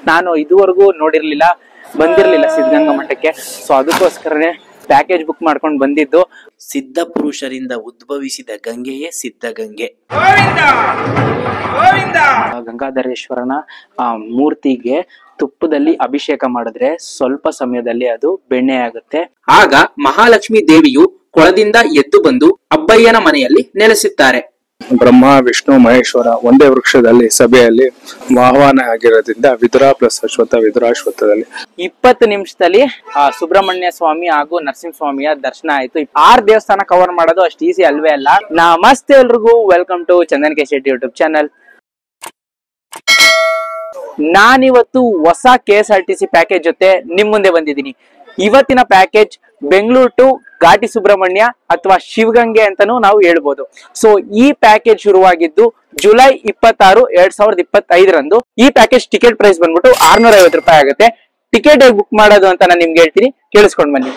ನಾನು ಇದುವರೆಗೂ ನೋಡಿರ್ಲಿಲ್ಲ, ಬಂದಿರ್ಲಿಲ್ಲ ಸಿದ್ಧಗಂಗಾ ಮಠಕ್ಕೆ. ಸೊ ಅದಕ್ಕೋಸ್ಕರನೇ ಪ್ಯಾಕೇಜ್ ಬುಕ್ ಮಾಡ್ಕೊಂಡು ಬಂದಿದ್ದು. ಸಿದ್ಧ ಪುರುಷರಿಂದ ಉದ್ಭವಿಸಿದ ಗಂಗೆಯೇ ಸಿದ್ಧಗಂಗೆ. ಗಂಗಾಧರೇಶ್ವರನ ಮೂರ್ತಿಗೆ ತುಪ್ಪದಲ್ಲಿ ಅಭಿಷೇಕ ಮಾಡಿದ್ರೆ ಸ್ವಲ್ಪ ಸಮಯದಲ್ಲಿ ಅದು ಬೆಣ್ಣೆ ಆಗುತ್ತೆ. ಆಗ ಮಹಾಲಕ್ಷ್ಮಿ ದೇವಿಯು ಕೊಳದಿಂದ ಎದ್ದು ಬಂದು ಅಬ್ಬಯ್ಯನ ಮನೆಯಲ್ಲಿ ನೆಲೆಸುತ್ತಾರೆ. ಬ್ರಹ್ಮ ವಿಷ್ಣು ಮಹೇಶ್ವರ ಒಂದೇ ವೃಕ್ಷದಲ್ಲಿ ಸಭೆಯಲ್ಲಿ ಆಹ್ವಾನ ಆಗಿರೋದ್ರಿಂದ ವಿದುರ ಪ್ಲಸ್ ಅಶ್ವತ್ಥ ವಿದುರಾಶ್ವತ್ಥದಲ್ಲಿ 20 ನಿಮಿಷದಲ್ಲಿ ಸುಬ್ರಹ್ಮಣ್ಯ ಸ್ವಾಮಿ ಹಾಗೂ ನರಸಿಂಹಸ್ವಾಮಿಯ ದರ್ಶನ ಆಯ್ತು. 6 ದೇವಸ್ಥಾನ ಕವರ್ ಮಾಡೋದು ಅಷ್ಟು ಈಸಿ ಅಲ್ವೇ ಅಲ್ಲ. ನಮಸ್ತೆ ಎಲ್ರಿಗೂ, welcome to Chandan K Shetty YouTube channel. ನಾನಿವತ್ತು ಹೊಸ KSRTC ಪ್ಯಾಕೇಜ್ ಜೊತೆ ನಿಮ್ ಮುಂದೆ ಬಂದಿದ್ದೀನಿ. ಇವತ್ತಿನ ಪ್ಯಾಕೇಜ್ ಬೆಂಗಳೂರು ಟು ಘಾಟಿ ಸುಬ್ರಹ್ಮಣ್ಯ ಅಥವಾ ಶಿವಗಂಗೆ ಅಂತಾನೂ ನಾವು ಹೇಳ್ಬೋದು. ಸೊ ಈ ಪ್ಯಾಕೇಜ್ ಶುರುವಾಗಿದ್ದು ಜುಲೈ 26, 2025 ಈ ಪ್ಯಾಕೇಜ್ ಟಿಕೆಟ್ ಪ್ರೈಸ್ ಬಂದ್ಬಿಟ್ಟು 650 ರೂಪಾಯಿ ಆಗುತ್ತೆ. ಟಿಕೆಟ್ ಹೇಗೆ ಬುಕ್ ಮಾಡೋದು ಅಂತ ನಾನು ನಿಮ್ಗೆ ಹೇಳ್ತೀನಿ, ಕೇಳಿಸ್ಕೊಂಡ್ ಬನ್ನಿ.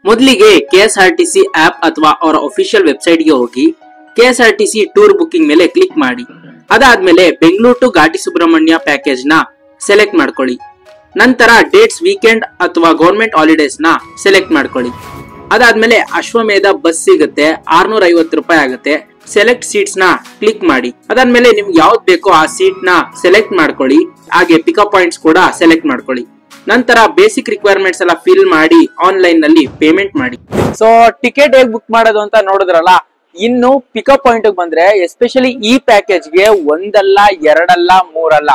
ಮೊದಲಿಗೆ KSRTC ಆಪ್ ಅಥವಾ ಅವರ ಅಫಿಷಿಯಲ್ ವೆಬ್ಸೈಟ್ ಗೆ ಹೋಗಿ KSRTC ಟೂರ್ ಬುಕಿಂಗ್ ಮೇಲೆ ಕ್ಲಿಕ್ ಮಾಡಿ. ಅದಾದ್ಮೇಲೆ ಬೆಂಗಳೂರು ಟು ಘಾಟಿ ಸುಬ್ರಹ್ಮಣ್ಯ ಪ್ಯಾಕೇಜ್ ನ ಸೆಲೆಕ್ಟ್ ಮಾಡ್ಕೊಳ್ಳಿ. ನಂತರ ಡೇಟ್ಸ್ ವೀಕೆಂಡ್ ಅಥವಾ ಗವರ್ಮೆಂಟ್ ಹಾಲಿಡೇಸ್ ನ ಸೆಲೆಕ್ಟ್ ಮಾಡ್ಕೊಳ್ಳಿ. ಅದಾದ್ಮೇಲೆ ಅಶ್ವಮೇಧ ಬಸ್ ಸಿಗುತ್ತೆ, 650 ರೂಪಾಯಿ ಆಗುತ್ತೆ. ಸೆಲೆಕ್ಟ್ ಸೀಟ್ಸ್ ನ ಕ್ಲಿಕ್ ಮಾಡಿ. ಅದಾದ್ಮೇಲೆ ನಿಮ್ಗೆ ಯಾವ್ದು ಬೇಕೋ ಆ ಸೀಟ್ ನ ಸೆಲೆಕ್ಟ್ ಮಾಡ್ಕೊಳ್ಳಿ. ಹಾಗೆ ಪಿಕಪ್ ಪಾಯಿಂಟ್ಸ್ ಕೂಡ ಸೆಲೆಕ್ಟ್ ಮಾಡ್ಕೊಳ್ಳಿ. ನಂತರ ಬೇಸಿಕ್ ರಿಕ್ವೈರ್ಮೆಂಟ್ಸ್ ಎಲ್ಲ ಫಿಲ್ ಮಾಡಿ ಆನ್ಲೈನ್ ನಲ್ಲಿ ಪೇಮೆಂಟ್ ಮಾಡಿ. ಸೊ ಟಿಕೆಟ್ ಹೇಗೆ ಬುಕ್ ಮಾಡೋದು ಅಂತ ನೋಡಿದ್ರಲ್ಲ. ಇನ್ನು ಪಿಕಪ್ ಪಾಯಿಂಟ್ ಬಂದ್ರೆ ಎಸ್ಪೆಷಲಿ ಈ ಪ್ಯಾಕೇಜ್ಗೆ 1 ಅಲ್ಲ 2 ಅಲ್ಲ 3 ಅಲ್ಲ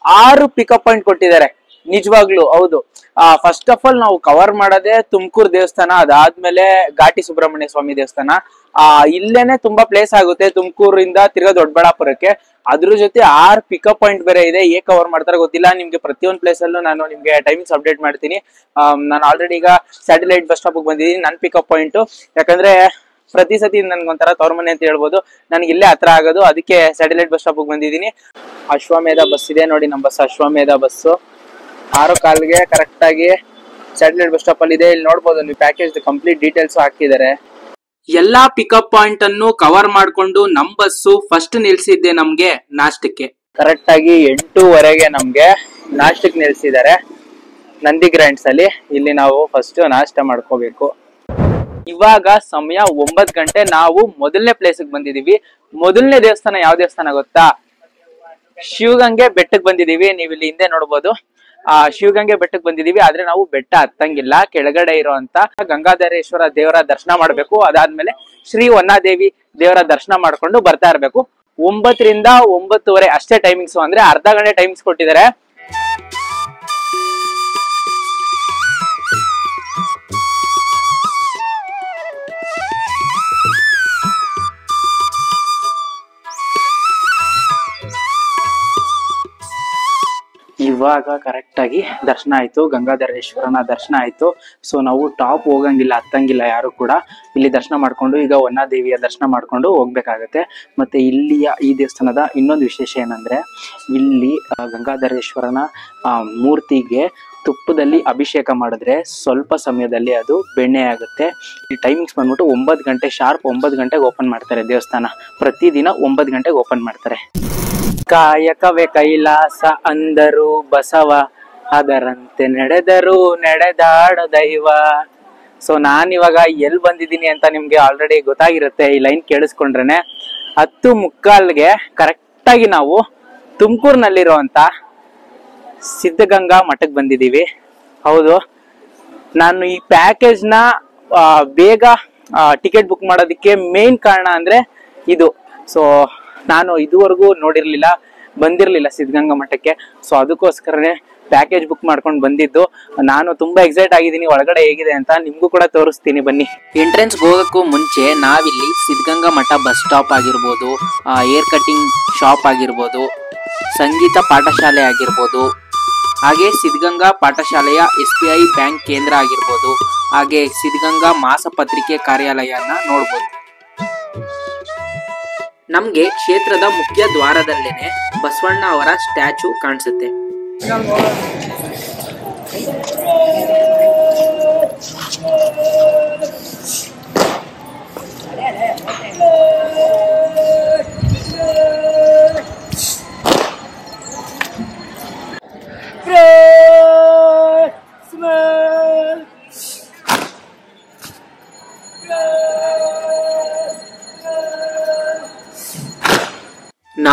6 ಪಿಕಪ್ ಪಾಯಿಂಟ್ ಕೊಟ್ಟಿದ್ದಾರೆ. ನಿಜವಾಗ್ಲು ಹೌದು. ಫಸ್ಟ್ ಆಫ್ ಆಲ್ ನಾವು ಕವರ್ ಮಾಡೋದೇ ತುಮಕೂರು ದೇವಸ್ಥಾನ, ಅದಾದ್ಮೇಲೆ ಘಾಟಿ ಸುಬ್ರಹ್ಮಣ್ಯ ಸ್ವಾಮಿ ದೇವಸ್ಥಾನ. ಇಲ್ಲೇನೆ ತುಂಬಾ ಪ್ಲೇಸ್ ಆಗುತ್ತೆ ತುಮಕೂರಿಂದ ತಿರ್ಗಾ ದೊಡ್ಡಬಳ್ಳಾಪುರಕ್ಕೆ. ಅದ್ರ ಜೊತೆ 6 ಪಿಕಪ್ ಪಾಯಿಂಟ್ ಬೇರೆ ಇದೆ. ಹೇಗೆ ಕವರ್ ಮಾಡ್ತಾರೆ ಗೊತ್ತಿಲ್ಲ. ನಿಮ್ಗೆ ಪ್ರತಿಯೊಂದು ಪ್ಲೇಸ್ ಅಲ್ಲೂ ನಾನು ನಿಮ್ಗೆ ಟೈಮಿಂಗ್ಸ್ ಅಪ್ಡೇಟ್ ಮಾಡ್ತೀನಿ. ನಾನು ಆಲ್ರೆಡಿ ಈಗ ಸ್ಯಾಟಲೈಟ್ ಬಸ್ ಸ್ಟಾಪ್ ಬಂದಿದ್ದೀನಿ. ನನ್ನ ಪಿಕಪ್ ಪಾಯಿಂಟ್ ಯಾಕಂದ್ರೆ ಪ್ರತಿ ಸತಿ ನನ್ಗೊಂಥರ ತವ್ರ ಮನೆ ಅಂತ ಹೇಳ್ಬೋದು. ನನಗೆ ಇಲ್ಲೇ ಹತ್ರ ಆಗೋದು, ಅದಕ್ಕೆ ಸ್ಯಾಟಲೈಟ್ ಬಸ್ ಸ್ಟಾಪ್ ಬಂದಿದ್ದೀನಿ. ಅಶ್ವಮೇಧ ಬಸ್ ಇದೆ ನೋಡಿ, ನಮ್ಮ ಬಸ್ ಅಶ್ವಮೇಧ ಬಸ್ಸು 6:15ಗೆ ಕರೆಕ್ಟ್ ಆಗಿ ಸ್ಯಾಟಲೈಟ್ ಬಸ್ ಸ್ಟಾಪ್ ಅಲ್ಲಿ ಇದೆ. ಇಲ್ಲಿ ನೋಡ್ಬೋದು ನೀವು ಪ್ಯಾಕೇಜ್ ಕಂಪ್ಲೀಟ್ ಡೀಟೇಲ್ಸ್ ಹಾಕಿದ್ದಾರೆ. ಎಲ್ಲಾ ಪಿಕಪ್ ಪಾಯಿಂಟ್ ಅನ್ನು ಕವರ್ ಮಾಡ್ಕೊಂಡು ನಮ್ ಬಸ್ಸು ಫಸ್ಟ್ ನಿಲ್ಸಿದ್ದೆ ನಮ್ಗೆ ನಾಷ್ಟಕ್ಕೆ. ಕರೆಕ್ಟ್ ಆಗಿ 8:15ಗೆ ನಮ್ಗೆ ನಾಷ್ಟಕ್ಕೆ ನಿಲ್ಸಿದ್ದಾರೆ ನಂದಿ ಗ್ರ್ಯಾಂಡ್ಸ್ ಅಲ್ಲಿ. ಇಲ್ಲಿ ನಾವು ಫಸ್ಟ್ ನಾಷ್ಟ ಮಾಡ್ಕೋಬೇಕು. ಇವಾಗ ಸಮಯ 9 ಗಂಟೆ. ನಾವು ಮೊದಲನೇ ಪ್ಲೇಸ್ಗೆ ಬಂದಿದೀವಿ. ಮೊದಲನೇ ದೇವಸ್ಥಾನ ಯಾವ ದೇವಸ್ಥಾನ ಗೊತ್ತಾ? ಶಿವಗಂಗೆ ಬೆಟ್ಟಕ್ಕೆ ಬಂದಿದೀವಿ. ನೀವು ಇಲ್ಲಿ ಹಿಂದೆ ನೋಡ್ಬೋದು. ಶಿವಗಂಗೆ ಬೆಟ್ಟಕ್ಕೆ ಬಂದಿದೀವಿ. ಆದ್ರೆ ನಾವು ಬೆಟ್ಟ ಹತ್ತಂಗಿಲ್ಲ, ಕೆಳಗಡೆ ಇರೋಂತ ಗಂಗಾಧರೇಶ್ವರ ದೇವರ ದರ್ಶನ ಮಾಡ್ಬೇಕು. ಅದಾದ್ಮೇಲೆ ಶ್ರೀ ವನ್ನಾದೇವಿ ದೇವರ ದರ್ಶನ ಮಾಡ್ಕೊಂಡು ಬರ್ತಾ ಇರ್ಬೇಕು. 9 ರಿಂದ 9:30 ಅಷ್ಟೇ ಟೈಮಿಂಗ್ಸ್, ಅಂದ್ರೆ ಅರ್ಧ ಗಂಟೆ ಟೈಮಿಂಗ್ಸ್ ಕೊಟ್ಟಿದ್ದಾರೆ. ಇವಾಗ ಕರೆಕ್ಟ್ ಆಗಿ ದರ್ಶನ ಆಯ್ತು, ಗಂಗಾಧರೇಶ್ವರನ ದರ್ಶನ ಆಯ್ತು. ಸೊ ನಾವು ಟಾಪ್ ಹೋಗಂಗಿಲ್ಲ, ಹತ್ತಂಗಿಲ್ಲ ಯಾರು ಕೂಡ. ಇಲ್ಲಿ ದರ್ಶನ ಮಾಡ್ಕೊಂಡು ಈಗ ವನ್ನಾದೇವಿಯ ದರ್ಶನ ಮಾಡ್ಕೊಂಡು ಹೋಗ್ಬೇಕಾಗತ್ತೆ. ಮತ್ತೆ ಇಲ್ಲಿಯ ಈ ದೇವಸ್ಥಾನದ ಇನ್ನೊಂದು ವಿಶೇಷ ಏನಂದ್ರೆ, ಇಲ್ಲಿ ಗಂಗಾಧರೇಶ್ವರನ ಮೂರ್ತಿಗೆ ತುಪ್ಪದಲ್ಲಿ ಅಭಿಷೇಕ ಮಾಡಿದ್ರೆ ಸ್ವಲ್ಪ ಸಮಯದಲ್ಲಿ ಅದು ಬೆಣ್ಣೆ ಆಗುತ್ತೆ. ಈ ಟೈಮಿಂಗ್ಸ್ ಬಂದ್ಬಿಟ್ಟು 9 ಗಂಟೆ ಶಾರ್ಪ್, 9 ಗಂಟೆಗೆ ಓಪನ್ ಮಾಡ್ತಾರೆ ದೇವಸ್ಥಾನ. ಪ್ರತಿದಿನ 9 ಗಂಟೆಗೆ ಓಪನ್ ಮಾಡ್ತಾರೆ. ಕಾಯಕವೇ ಕೈಲಾಸ ಅಂದರು ಬಸವ, ಅದರಂತೆ ನಡೆದರು ನಡೆದಾಡ ದೈವ. ಸೊ ನಾನಿವಾಗ ಎಲ್ಲಿ ಬಂದಿದ್ದೀನಿ ಅಂತ ನಿಮ್ಗೆ ಆಲ್ರೆಡಿ ಗೊತ್ತಾಗಿರುತ್ತೆ ಈ ಲೈನ್ ಕೇಳಿಸ್ಕೊಂಡ್ರೇನೆ. 10:15ಗೆ ಕರೆಕ್ಟ್ ಆಗಿ ನಾವು ತುಮಕೂರಿನಲ್ಲಿರುವಂತ ಸಿದ್ಧಗಂಗಾ ಮಠಕ್ಕೆ ಬಂದಿದ್ದೀವಿ. ಹೌದು, ನಾನು ಈ ಪ್ಯಾಕೇಜ್ ನ ಬೇಗ ಟಿಕೆಟ್ ಬುಕ್ ಮಾಡೋದಕ್ಕೆ ಮೇನ್ ಕಾರಣ ಅಂದ್ರೆ ಇದು. ಸೊ ನಾನು ಇದುವರೆಗೂ ನೋಡಿರ್ಲಿಲ್ಲ, ಬಂದಿರ್ಲಿಲ್ಲ ಸಿದ್ಧಗಂಗಾ ಮಠಕ್ಕೆ. ಸೊ ಅದಕ್ಕೋಸ್ಕರನೇ ಪ್ಯಾಕೇಜ್ ಬುಕ್ ಮಾಡ್ಕೊಂಡು ಬಂದಿದ್ದು. ನಾನು ತುಂಬಾ ಎಕ್ಸೈಟ್ ಆಗಿದ್ದೀನಿ ಒಳಗಡೆ ಹೇಗಿದೆ ಅಂತ. ನಿಮ್ಗೂ ಕೂಡ ತೋರಿಸ್ತೀನಿ ಬನ್ನಿ. ಎಂಟ್ರೆನ್ಸ್ ಹೋಗಕ್ಕೂ ಮುಂಚೆ ನಾವಿಲ್ಲಿ ಸಿದ್ಧಗಂಗಾ ಮಠ ಬಸ್ ಸ್ಟಾಪ್ ಆಗಿರ್ಬೋದು, ಏರ್ ಕಟಿಂಗ್ ಶಾಪ್ ಆಗಿರ್ಬೋದು, ಸಂಗೀತ ಪಾಠಶಾಲೆ ಆಗಿರ್ಬೋದು, ಹಾಗೆ ಸಿದ್ಧಗಂಗಾ ಪಾಠಶಾಲೆಯ SBI ಬ್ಯಾಂಕ್ ಕೇಂದ್ರ ಆಗಿರ್ಬೋದು, ಹಾಗೆ ಸಿದ್ಧಗಂಗಾ ಮಾಸಪತ್ರಿಕೆ ಕಾರ್ಯಾಲಯನ ನೋಡ್ಬೋದು. ನಮ್ಗೆ ಕ್ಷೇತ್ರದ ಮುಖ್ಯ ದ್ವಾರದಲ್ಲೇನೆ ಬಸವಣ್ಣ ಅವರ ಸ್ಟ್ಯಾಚು ಕಾಣಿಸುತ್ತೆ.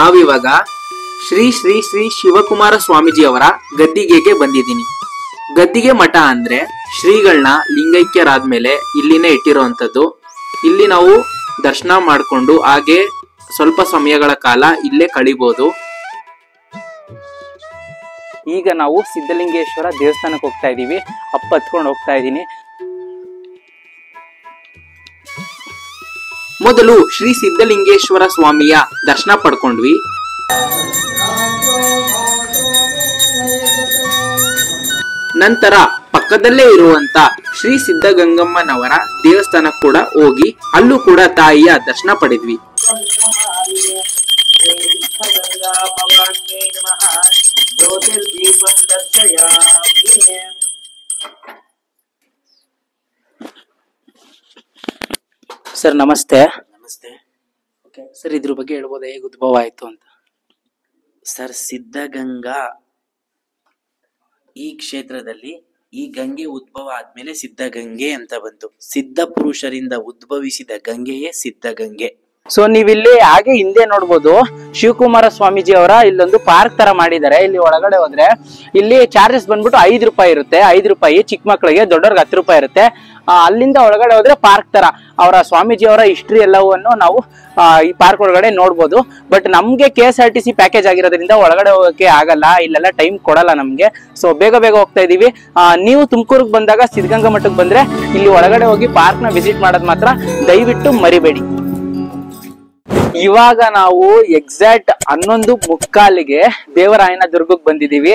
ನಾವಿವಾಗ ಶ್ರೀ ಶ್ರೀ ಶ್ರೀ ಶಿವಕುಮಾರ ಸ್ವಾಮೀಜಿ ಅವರ ಗದ್ದಿಗೆಗೆ ಬಂದಿದ್ದೀನಿ. ಗದ್ದಿಗೆ ಮಠ ಅಂದ್ರೆ ಶ್ರೀಗಳನ್ನ ಲಿಂಗೈಕ್ಯರಾದ್ಮೇಲೆ ಇಲ್ಲಿನೇ ಇಟ್ಟಿರೋವಂಥದ್ದು. ಇಲ್ಲಿ ನಾವು ದರ್ಶನ ಮಾಡಿಕೊಂಡು ಹಾಗೆ ಸ್ವಲ್ಪ ಸಮಯಗಳ ಕಾಲ ಇಲ್ಲೇ ಕಳಿಬಹುದು. ಈಗ ನಾವು ಸಿದ್ಧಲಿಂಗೇಶ್ವರ ದೇವಸ್ಥಾನಕ್ಕೆ ಹೋಗ್ತಾ ಇದೀವಿ. ಅಪ್ಪ ಹತ್ಕೊಂಡು ಹೋಗ್ತಾ ಇದ್ದೀನಿ. ಮೊದಲು ಶ್ರೀ ಸಿದ್ಧಲಿಂಗೇಶ್ವರ ಸ್ವಾಮಿಯ ದರ್ಶನ ಪಡ್ಕೊಂಡ್ವಿ. ನಂತರ ಪಕ್ಕದಲ್ಲೇ ಇರುವಂತ ಶ್ರೀ ಸಿದ್ಧಗಂಗಮ್ಮನವರ ದೇವಸ್ಥಾನ ಕೂಡ ಹೋಗಿ ಅಲ್ಲೂ ಕೂಡ ತಾಯಿಯ ದರ್ಶನ ಪಡೆದ್ವಿ. ಸರ್ ನಮಸ್ತೆ. ನಮಸ್ತೆ. ಸರ್ ಇದ್ರ ಬಗ್ಗೆ ಹೇಳ್ಬೋದಾ, ಹೇಗೆ ಉದ್ಭವ ಆಯ್ತು ಅಂತ? ಸರ್, ಸಿದ್ಧಗಂಗಾ ಈ ಕ್ಷೇತ್ರದಲ್ಲಿ ಈ ಗಂಗೆ ಉದ್ಭವ ಆದ್ಮೇಲೆ ಸಿದ್ಧಗಂಗೆ ಅಂತ ಬಂತು. ಸಿದ್ಧ ಪುರುಷರಿಂದ ಉದ್ಭವಿಸಿದ ಗಂಗೆಯೇ ಸಿದ್ಧಗಂಗೆ. ಸೊ ನೀವಿಲ್ಲಿ ಹಾಗೆ ಹಿಂದೆ ನೋಡ್ಬೋದು, ಶಿವಕುಮಾರ ಸ್ವಾಮೀಜಿ ಅವರ ಇಲ್ಲೊಂದು ಪಾರ್ಕ್ ತರ ಮಾಡಿದ್ದಾರೆ. ಇಲ್ಲಿ ಒಳಗಡೆ ಹೋದ್ರೆ ಇಲ್ಲಿ ಚಾರ್ಜಸ್ ಬಂದ್ಬಿಟ್ಟು 5 ರೂಪಾಯಿ ಇರುತ್ತೆ. 5 ರೂಪಾಯಿ ಚಿಕ್ಕ ಮಕ್ಕಳಿಗೆ, ದೊಡ್ಡವ್ರಿಗೆ 10 ರೂಪಾಯಿ ಇರುತ್ತೆ. ಅಲ್ಲಿಂದ ಒಳಗಡೆ ಹೋದ್ರೆ ಪಾರ್ಕ್ ತರ ಅವರ ಸ್ವಾಮೀಜಿ ಅವರ ಹಿಸ್ಟ್ರಿ ಎಲ್ಲವನ್ನು ನಾವು ಈ ಪಾರ್ಕ್ ಒಳಗಡೆ ನೋಡ್ಬೋದು. ಬಟ್ ನಮ್ಗೆ KSRTC ಪ್ಯಾಕೇಜ್ ಆಗಿರೋದ್ರಿಂದ ಒಳಗಡೆ ಹೋಗಕ್ಕೆ ಆಗಲ್ಲ, ಇಲ್ಲೆಲ್ಲ ಟೈಮ್ ಕೊಡಲ್ಲ ನಮ್ಗೆ. ಸೊ ಬೇಗ ಬೇಗ ಹೋಗ್ತಾ ಇದೀವಿ. ನೀವು ತುಮಕೂರಿಗೆ ಬಂದಾಗ ಸಿದ್ಧಗಂಗಾ ಮಠಕ್ಕೆ ಬಂದ್ರೆ ಇಲ್ಲಿ ಒಳಗಡೆ ಹೋಗಿ ಪಾರ್ಕ್ ನ ವಿಸಿಟ್ ಮಾಡೋದ್ ಮಾತ್ರ ದಯವಿಟ್ಟು ಮರಿಬೇಡಿ. ಇವಾಗ ನಾವು ಎಕ್ಸಾಕ್ಟ್ 11:45ಗೆ ದೇವರಾಯನ ದುರ್ಗಕ್ಕೆ ಬಂದಿದೀವಿ.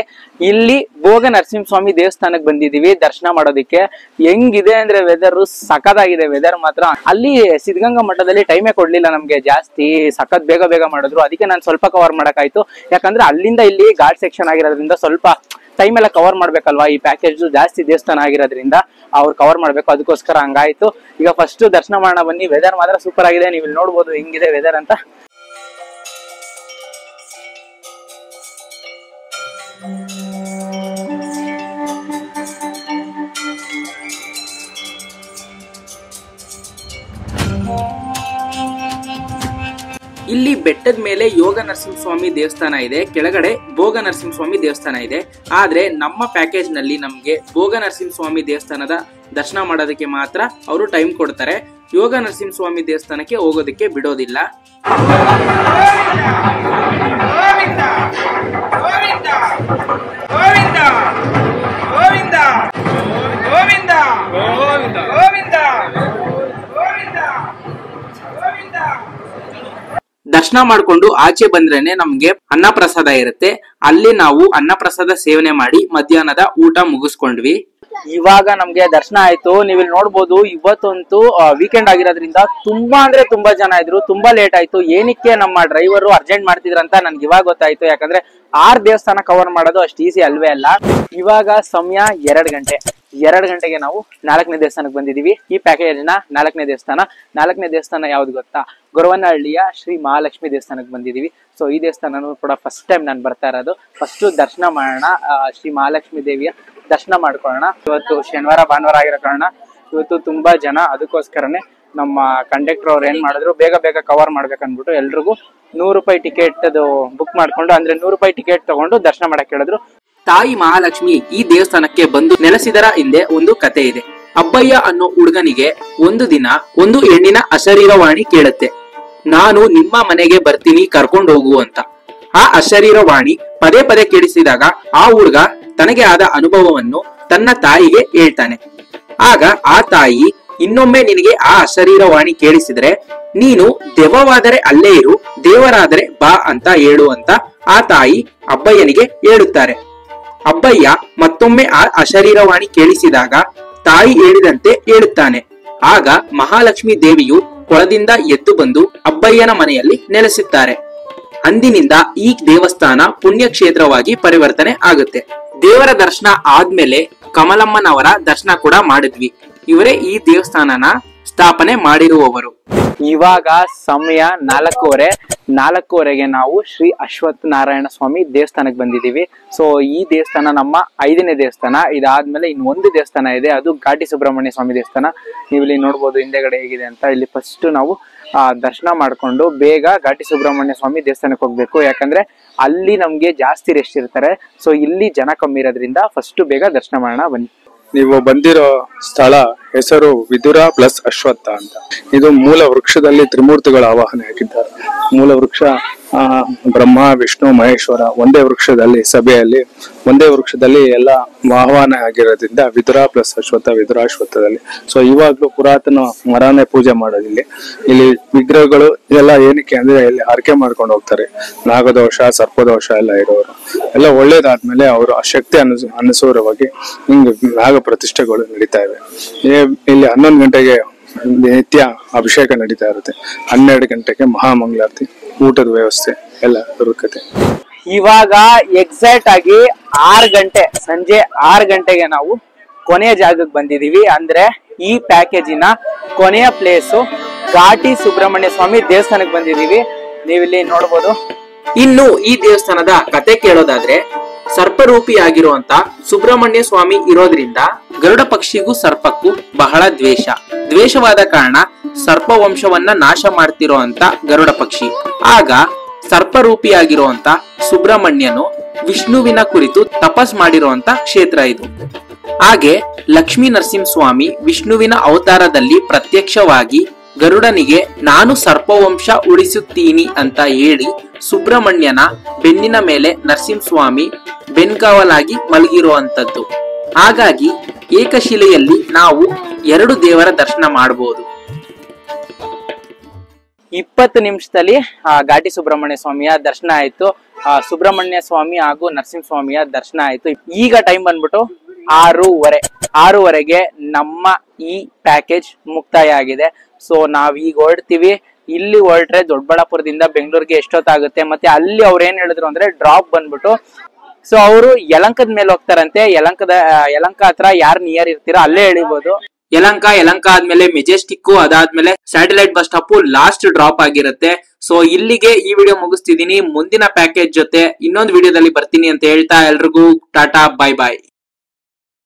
ಇಲ್ಲಿ ಭೋಗ ನರಸಿಂಹಸ್ವಾಮಿ ದೇವಸ್ಥಾನಕ್ಕೆ ಬಂದಿದೀವಿ ದರ್ಶನ ಮಾಡೋದಿಕ್ಕೆ. ಹೆಂಗಿದೆ ಅಂದ್ರೆ ವೆದರ್ ಸಖತ್ತಾಗಿದೆ. ವೆದರ್ ಮಾತ್ರ ಅಲ್ಲಿ ಸಿದ್ಧಗಂಗಾ ಮಠದಲ್ಲಿ ಟೈಮೇ ಕೊಡ್ಲಿಲ್ಲ ನಮ್ಗೆ ಜಾಸ್ತಿ. ಸಖತ್ ಬೇಗ ಬೇಗ ಮಾಡಿದ್ರು. ಅದಕ್ಕೆ ನಾನು ಸ್ವಲ್ಪ ಕವರ್ ಮಾಡಕ್ಕಾಯ್ತು. ಯಾಕಂದ್ರೆ ಅಲ್ಲಿಂದ ಇಲ್ಲಿ ಘಾಟ್ ಸೆಕ್ಷನ್ ಆಗಿರೋದ್ರಿಂದ ಸ್ವಲ್ಪ ಟೈಮ್ ಎಲ್ಲ ಕವರ್ ಮಾಡ್ಬೇಕಲ್ವಾ. ಈ ಪ್ಯಾಕೇಜ್ ಜಾಸ್ತಿ ದೇವಸ್ಥಾನ ಆಗಿರೋದ್ರಿಂದ ಅವ್ರು ಕವರ್ ಮಾಡ್ಬೇಕು, ಅದಕ್ಕೋಸ್ಕರ ಹಂಗಾಯ್ತು. ಈಗ ಫಸ್ಟ್ ದರ್ಶನ ಮಾಡೋಣ ಬನ್ನಿ. ವೆದರ್ ಮಾತ್ರ ಸೂಪರ್ ಆಗಿದೆ. ನೀವು ಇಲ್ಲಿ ನೋಡ್ಬೋದು ಹೆಂಗಿದೆ ವೆದರ್ ಅಂತ. ಇಲ್ಲಿ ಬೆಟ್ಟದ ಮೇಲೆ ಯೋಗ ನರಸಿಂಹಸ್ವಾಮಿ ದೇವಸ್ಥಾನ ಇದೆ, ಕೆಳಗಡೆ ಭೋಗ ನರಸಿಂಹಸ್ವಾಮಿ ದೇವಸ್ಥಾನ ಇದೆ. ಆದ್ರೆ ನಮ್ಮ ಪ್ಯಾಕೇಜ್ ನಲ್ಲಿ ನಮ್ಗೆ ಭೋಗ ನರಸಿಂಹಸ್ವಾಮಿ ದೇವಸ್ಥಾನದ ದರ್ಶನ ಮಾಡೋದಕ್ಕೆ ಮಾತ್ರ ಅವರು ಟೈಮ್ ಕೊಡ್ತಾರೆ. ಯೋಗ ನರಸಿಂಹಸ್ವಾಮಿ ದೇವಸ್ಥಾನಕ್ಕೆ ಹೋಗೋದಕ್ಕೆ ಬಿಡೋದಿಲ್ಲ. ದರ್ಶನ ಮಾಡ್ಕೊಂಡು ಆಚೆ ಬಂದ್ರೇನೆ ನಮ್ಗೆ ಅನ್ನ ಪ್ರಸಾದ ಇರುತ್ತೆ. ಅಲ್ಲಿ ನಾವು ಅನ್ನ ಪ್ರಸಾದ ಸೇವನೆ ಮಾಡಿ ಮಧ್ಯಾಹ್ನದ ಊಟ ಮುಗಿಸ್ಕೊಂಡ್ವಿ. ಇವಾಗ ನಮ್ಗೆ ದರ್ಶನ ಆಯ್ತು. ನೀವು ಇಲ್ಲಿ ನೋಡ್ಬೋದು, ಇವತ್ತಂತೂ ವೀಕೆಂಡ್ ಆಗಿರೋದ್ರಿಂದ ತುಂಬಾ ಅಂದ್ರೆ ತುಂಬಾ ಜನ ಇದ್ರು. ತುಂಬಾ ಲೇಟ್ ಆಯ್ತು. ಏನಕ್ಕೆ ನಮ್ಮ ಡ್ರೈವರು ಅರ್ಜೆಂಟ್ ಮಾಡ್ತಿದ್ರಂತ ನನ್ಗೆ ಇವಾಗ ಗೊತ್ತಾಯ್ತು. ಯಾಕಂದ್ರೆ 6 ದೇವಸ್ಥಾನ ಕವರ್ ಮಾಡೋದು ಅಷ್ಟು ಈಸಿ ಅಲ್ವೇ ಅಲ್ಲ. ಇವಾಗ ಸಮಯ 2 ಗಂಟೆ. 2 ಗಂಟೆಗೆ ನಾವು 4ನೇ ದೇವಸ್ಥಾನಕ್ಕೆ ಬಂದಿದೀವಿ. ಈ ಪ್ಯಾಕೇಜ್ ನ 4ನೇ ದೇವಸ್ಥಾನ. 4ನೇ ದೇವಸ್ಥಾನ ಯಾವ್ದು ಗೊತ್ತಾ? ಗೊರವನಹಳ್ಳಿಯ ಶ್ರೀ ಮಹಾಲಕ್ಷ್ಮಿ ದೇವಸ್ಥಾನಕ್ಕೆ ಬಂದಿದೀವಿ. ಸೊ ಈ ದೇವಸ್ಥಾನನೂ ಕೂಡ ಫಸ್ಟ್ ಟೈಮ್ ನಾನು ಬರ್ತಾ ಇರೋದು. ಫಸ್ಟ್ ದರ್ಶನ ಮಾಡೋಣ, ಶ್ರೀ ಮಹಾಲಕ್ಷ್ಮಿ ದೇವಿಯ ದರ್ಶನ ಮಾಡ್ಕೊಳ್ಳೋಣ. ಇವತ್ತು ಶನಿವಾರ ಭಾನುವಾರ ಆಗಿರೋ ಕಾರಣ ಇವತ್ತು ತುಂಬಾ ಜನ. ಅದಕ್ಕೋಸ್ಕರನೇ ನಮ್ಮ ಕಂಡಕ್ಟರ್ ಅವ್ರು ಏನ್ ಮಾಡಿದ್ರು, ಬೇಗ ಬೇಗ ಕವರ್ ಮಾಡ್ಬೇಕನ್ಬಿಟ್ಟು ಎಲ್ರಿಗೂ 100 ರೂಪಾಯಿ ಟಿಕೆಟ್ ಬುಕ್ ಮಾಡ್ಕೊಂಡು, ಅಂದ್ರೆ 100 ರೂಪಾಯಿ ಟಿಕೆಟ್ ತಗೊಂಡು ದರ್ಶನ ಮಾಡಕ್ ಹೇಳಿದ್ರು. ತಾಯಿ ಮಹಾಲಕ್ಷ್ಮಿ ಈ ದೇವಸ್ಥಾನಕ್ಕೆ ಬಂದು ನೆಲೆಸಿದರ ಹಿಂದೆ ಒಂದು ಕತೆ ಇದೆ. ಅಬ್ಬಯ್ಯ ಅನ್ನೋ ಹುಡುಗನಿಗೆ ಒಂದು ದಿನ ಒಂದು ಹೆಣ್ಣಿನ ಅಶರೀರವಾಣಿ ಕೇಳುತ್ತೆ, ನಾನು ನಿಮ್ಮ ಮನೆಗೆ ಬರ್ತೀನಿ, ಕರ್ಕೊಂಡು ಹೋಗು ಅಂತ. ಆ ಅಶರೀರವಾಣಿ ಪದೇ ಪದೇ ಕೇಳಿಸಿದಾಗ ಆ ಹುಡುಗ ತನಗೆ ಆದ ಅನುಭವವನ್ನು ತನ್ನ ತಾಯಿಗೆ ಹೇಳ್ತಾನೆ. ಆಗ ಆ ತಾಯಿ, ಇನ್ನೊಮ್ಮೆ ನಿನಗೆ ಆ ಅಶರೀರವಾಣಿ ಕೇಳಿಸಿದ್ರೆ ನೀನು ದೆವ್ವವಾದರೆ ಅಲ್ಲೇ ಇರು, ದೇವರಾದರೆ ಬಾ ಅಂತ ಹೇಳು ಅಂತ ಆ ತಾಯಿ ಅಬ್ಬಯ್ಯನಿಗೆ ಹೇಳುತ್ತಾರೆ. ಅಬ್ಬಯ್ಯ ಮತ್ತೊಮ್ಮೆ ಆ ಅಶರೀರವಾಣಿ ಕೇಳಿಸಿದಾಗ ತಾಯಿ ಹೇಳಿದಂತೆ ಹೇಳುತ್ತಾನೆ. ಆಗ ಮಹಾಲಕ್ಷ್ಮಿ ದೇವಿಯು ಕೊಳದಿಂದ ಎದ್ದು ಬಂದು ಅಬ್ಬಯ್ಯನ ಮನೆಯಲ್ಲಿ ನೆಲೆಸುತ್ತಾರೆ. ಅಂದಿನಿಂದ ಈ ದೇವಸ್ಥಾನ ಪುಣ್ಯಕ್ಷೇತ್ರವಾಗಿ ಪರಿವರ್ತನೆ ಆಗುತ್ತೆ. ದೇವರ ದರ್ಶನ ಆದ್ಮೇಲೆ ಕಮಲಮ್ಮನವರ ದರ್ಶನ ಕೂಡ ಮಾಡಿದ್ವಿ. ಇವರೇ ಈ ದೇವಸ್ಥಾನನ ಸ್ಥಾಪನೆ ಮಾಡಿರುವವರು. ಇವಾಗ ಸಮಯ 4:15. 4:15ಗೆ ನಾವು ಶ್ರೀ ಅಶ್ವತ್ಥ ನಾರಾಯಣ ಸ್ವಾಮಿ ದೇವಸ್ಥಾನಕ್ಕೆ ಬಂದಿದ್ದೀವಿ. ಸೊ ಈ ದೇವಸ್ಥಾನ ನಮ್ಮ 5ನೇ ದೇವಸ್ಥಾನ. ಇದಾದ್ಮೇಲೆ ಇನ್ನೊಂದು ದೇವಸ್ಥಾನ ಇದೆ, ಅದು ಘಾಟಿ ಸುಬ್ರಹ್ಮಣ್ಯ ಸ್ವಾಮಿ ದೇವಸ್ಥಾನ. ನೀವು ಇಲ್ಲಿ ನೋಡ್ಬೋದು ಹಿಂದೆಗಡೆ ಹೇಗಿದೆ ಅಂತ. ಇಲ್ಲಿ ಫಸ್ಟ್ ನಾವು ದರ್ಶನ ಮಾಡ್ಕೊಂಡು ಬೇಗ ಘಾಟಿ ಸುಬ್ರಹ್ಮಣ್ಯ ಸ್ವಾಮಿ ದೇವಸ್ಥಾನಕ್ಕೆ ಹೋಗ್ಬೇಕು. ಯಾಕಂದ್ರೆ ಅಲ್ಲಿ ನಮ್ಗೆ ಜಾಸ್ತಿ ರೆಸ್ಟ್ ಇರ್ತಾರೆ. ಸೊ ಇಲ್ಲಿ ಜನ ಕಮ್ಮಿ ಇರೋದ್ರಿಂದ ಫಸ್ಟ್ ಬೇಗ ದರ್ಶನ ಮಾಡೋಣ ಬನ್ನಿ. ನೀವು ಬಂದಿರೋ ಸ್ಥಳ ಹೆಸರು ವಿದುರ ಪ್ಲಸ್ ಅಶ್ವತ್ಥ ಅಂತ. ಇದು ಮೂಲ ವೃಕ್ಷದಲ್ಲಿ ತ್ರಿಮೂರ್ತಿಗಳ ಆವಾಹನೆ ಆಗಿದ್ದಾರೆ. ಮೂಲ ವೃಕ್ಷ ಬ್ರಹ್ಮ ವಿಷ್ಣು ಮಹೇಶ್ವರ ಒಂದೇ ವೃಕ್ಷದಲ್ಲಿ ಸಭೆಯಲ್ಲಿ ಒಂದೇ ವೃಕ್ಷದಲ್ಲಿ ಎಲ್ಲ ಆಹ್ವಾನ ಆಗಿರೋದ್ರಿಂದ ವಿದುರ ಪ್ಲಸ್ ಅಶ್ವತ್ಥ ವಿದುರಾಶ್ವತ್ಥದಲ್ಲಿ. ಸೊ ಇವಾಗ್ಲೂ ಪುರಾತನ ಮರನೇ ಪೂಜೆ ಮಾಡೋದಿಲ್ಲಿ. ಇಲ್ಲಿ ವಿಗ್ರಹಗಳು ಎಲ್ಲ ಏನಕ್ಕೆ ಅಂದ್ರೆ ಇಲ್ಲಿ ಹರಕೆ ಮಾಡ್ಕೊಂಡು ಹೋಗ್ತಾರೆ. ನಾಗದೋಷ ಸರ್ಪದೋಷ ಎಲ್ಲ ಇರೋರು ಎಲ್ಲ ಒಳ್ಳೇದಾದ್ಮೇಲೆ ಅವರು ಆ ಶಕ್ತಿ ಅನುಸಾರವಾಗಿ ಹಿಂಗ್ ನಾಗ ಪ್ರತಿಷ್ಠೆಗಳು ನಡೀತಾ ಇವೆ. ಇಲ್ಲಿ 11 ಗಂಟೆಗೆ ನಿತ್ಯ ಅಭಿಷೇಕ ನಡೀತಾ ಇರುತ್ತೆ. 12 ಗಂಟೆಗೆ ಮಹಾಮಂಗಳಾರತಿ, ಊಟದ ವ್ಯವಸ್ಥೆ ಎಲ್ಲ ಇರುತ್ತದೆ. ಇವಾಗ ಎಕ್ಸಾಕ್ಟ್ ಆಗಿ 6 ಗಂಟೆ, ಸಂಜೆ 6 ಗಂಟೆಗೆ ನಾವು ಕೊನೆಯ ಜಾಗಕ್ಕೆ ಬಂದಿದೀವಿ. ಅಂದ್ರೆ ಈ ಪ್ಯಾಕೇಜಿನ ಕೊನೆಯ ಪ್ಲೇಸು ಘಾಟಿ ಸುಬ್ರಹ್ಮಣ್ಯ ಸ್ವಾಮಿ ದೇವಸ್ಥಾನಕ್ಕೆ ಬಂದಿದೀವಿ. ನೀವಿಲ್ಲಿ ನೋಡ್ಬೋದು. ಇನ್ನು ಈ ದೇವಸ್ಥಾನದ ಕತೆ ಕೇಳೋದಾದ್ರೆ, ಸರ್ಪರೂಪಿಯಾಗಿರುವಂತ ಸುಬ್ರಹ್ಮಣ್ಯ ಸ್ವಾಮಿ ಇರೋದ್ರಿಂದ ಗರುಡ ಪಕ್ಷಿಗೂ ಸರ್ಪಕ್ಕೂ ಬಹಳ ದ್ವೇಷವಾದ ಕಾರಣ ಸರ್ಪ ವಂಶವನ್ನ ನಾಶ ಮಾಡ್ತಿರೋಂತ ಗರುಡ ಪಕ್ಷಿ. ಆಗ ಸರ್ಪರೂಪಿಯಾಗಿರುವಂತ ಸುಬ್ರಹ್ಮಣ್ಯನು ವಿಷ್ಣುವಿನ ಕುರಿತು ತಪಸ್ ಮಾಡಿರುವಂತ ಕ್ಷೇತ್ರ ಇದು. ಹಾಗೆ ಲಕ್ಷ್ಮೀ ನರಸಿಂಹಸ್ವಾಮಿ ವಿಷ್ಣುವಿನ ಅವತಾರದಲ್ಲಿ ಪ್ರತ್ಯಕ್ಷವಾಗಿ ಗರುಡನಿಗೆ ನಾನು ಸರ್ಪವಂಶ ಉಳಿಸುತ್ತೀನಿ ಅಂತ ಹೇಳಿ ಸುಬ್ರಹ್ಮಣ್ಯನ ಬೆನ್ನಿನ ಮೇಲೆ ನರಸಿಂಹಸ್ವಾಮಿ ಬೆನ್ಕಾವಲಾಗಿ ಮಲಗಿರುವಂತದ್ದು. ಹಾಗಾಗಿ ಏಕಶಿಲೆಯಲ್ಲಿ ನಾವು 2 ದೇವರ ದರ್ಶನ ಮಾಡಬಹುದು. 20 ನಿಮಿಷದಲ್ಲಿ ಘಾಟಿ ಸುಬ್ರಹ್ಮಣ್ಯ ಸ್ವಾಮಿಯ ದರ್ಶನ ಆಯ್ತು. ಸುಬ್ರಹ್ಮಣ್ಯ ಸ್ವಾಮಿ ಹಾಗೂ ನರಸಿಂಹಸ್ವಾಮಿಯ ದರ್ಶನ ಆಯ್ತು. ಈಗ ಟೈಮ್ ಬಂದ್ಬಿಟ್ಟು 6:30ಗೆ ನಮ್ಮ ಈ ಪ್ಯಾಕೇಜ್ ಮುಕ್ತಾಯ ಆಗಿದೆ. ಸೊ ನಾವ್ ಈಗ ಹೊರಡ್ತೀವಿ. ಇಲ್ಲಿ ಹೊರಟ್ರೆ ದೊಡ್ಡಬಳ್ಳಾಪುರದಿಂದ ಬೆಂಗಳೂರಿಗೆ ಎಷ್ಟೊತ್ತಾಗುತ್ತೆ. ಮತ್ತೆ ಅಲ್ಲಿ ಅವ್ರು ಏನ್ ಹೇಳಿದ್ರು ಅಂದ್ರೆ ಡ್ರಾಪ್ ಬಂದ್ಬಿಟ್ಟು, ಸೊ ಅವರು ಯಲಂಕದ ಮೇಲೆ ಹೋಗ್ತಾರಂತೆ. ಯಲಂಕ ಹತ್ರ ಯಾರು ನಿಯರ್ ಇರ್ತೀರಾ ಅಲ್ಲೇ ಎಳಿಬಹುದು. ಯಲಂಕ ಆದ್ಮೇಲೆ ಮೆಜೆಸ್ಟಿಕ್, ಅದಾದ್ಮೇಲೆ satellite bus stop last drop ಆಗಿರುತ್ತೆ. ಸೊ ಇಲ್ಲಿಗೆ ಈ ವಿಡಿಯೋ ಮುಗಿಸ್ತಿದೀನಿ. ಮುಂದಿನ ಪ್ಯಾಕೇಜ್ ಜೊತೆ ಇನ್ನೊಂದು ವಿಡಿಯೋದಲ್ಲಿ ಬರ್ತೀನಿ ಅಂತ ಹೇಳ್ತಾ ಎಲ್ರಿಗೂ ಟಾಟಾ, ಬಾಯ್ ಬಾಯ್.